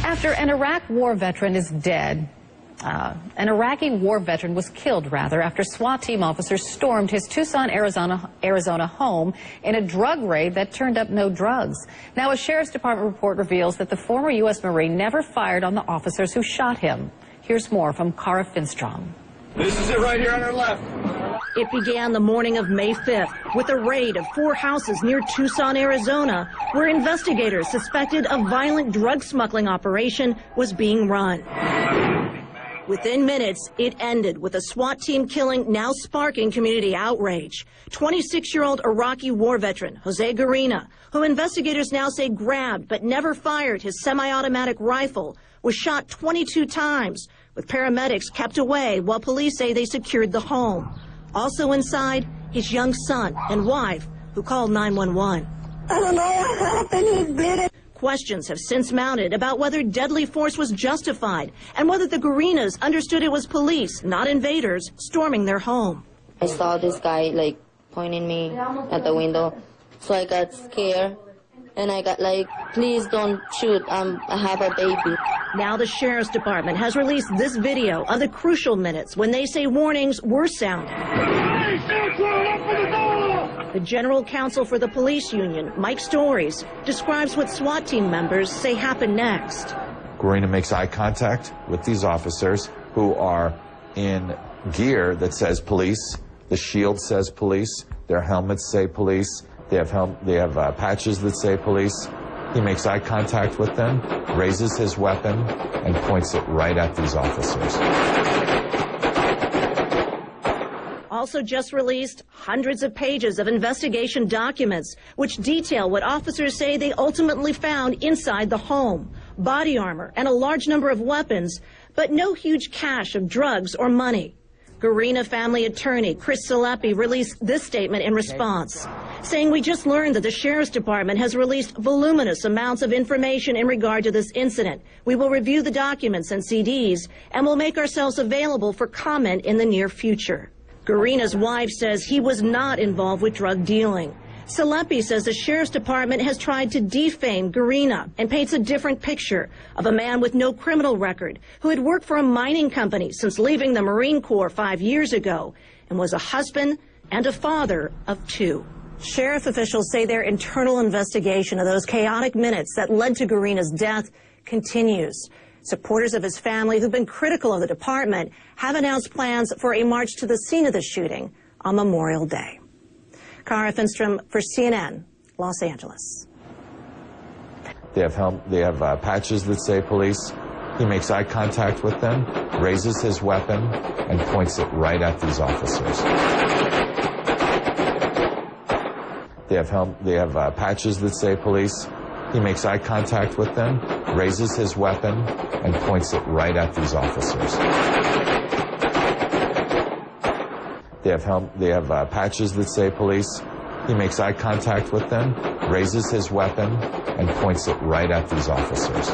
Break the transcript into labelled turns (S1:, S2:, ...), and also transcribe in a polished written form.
S1: After an Iraq war veteran is dead, an Iraqi war veteran was killed, after SWAT team officers stormed his Tucson, Arizona home in a drug raid that turned up no drugs. Now, a Sheriff's Department report reveals that the former U.S. Marine never fired on the officers who shot him. Here's more from Cara Finstrom.
S2: This is it right here on our left.
S3: It began the morning of May 5th with a raid of 4 houses near Tucson, Arizona, where investigators suspected a violent drug smuggling operation was being run. Within minutes, it ended with a SWAT team killing now sparking community outrage. 26-year-old Iraqi war veteran Jose Garina, who investigators now say grabbed but never fired his semi-automatic rifle, was shot 22 times, with paramedics kept away while police say they secured the home. Also inside, his young son and wife, who called 911.
S4: I don't know what happened. He's bleeding.
S3: Questions have since mounted about whether deadly force was justified and whether the Garinas understood it was police, not invaders, storming their home.
S5: I saw this guy pointing me at the window, so I got scared and I got please don't shoot, I have a baby.
S3: Now the Sheriff's Department has released this video of the crucial minutes when they say warnings were sounded. The General Counsel for the Police Union, Mike Stories, describes what SWAT team members say happened next.
S6: Garina makes eye contact with these officers who are in gear that says police. The shield says police. Their helmets say police. They have patches that say police. He makes eye contact with them, raises his weapon, and points it right at these officers.
S3: Also just released hundreds of pages of investigation documents which detail what officers say they ultimately found inside the home. Body armor and a large number of weapons, but no huge cache of drugs or money. Garina family attorney Chris Salepi released this statement in response, saying, "We just learned that the Sheriff's Department has released voluminous amounts of information in regard to this incident. We will review the documents and CDs and will make ourselves available for comment in the near future." Garina's wife says he was not involved with drug dealing. Salepi says the Sheriff's Department has tried to defame Garina and paints a different picture of a man with no criminal record who had worked for a mining company since leaving the Marine Corps 5 years ago and was a husband and a father of 2. Sheriff officials say their internal investigation of those chaotic minutes that led to Garina's death continues. Supporters of his family who've been critical of the department have announced plans for a march to the scene of the shooting on Memorial Day. Cara Finstrom for CNN, Los Angeles.
S6: They have patches that say police. He makes eye contact with them, raises his weapon, and points it right at these officers. They have patches that say police. He makes eye contact with them, raises his weapon, and points it right at these officers. They have patches that say police. He makes eye contact with them, raises his weapon, and points it right at these officers.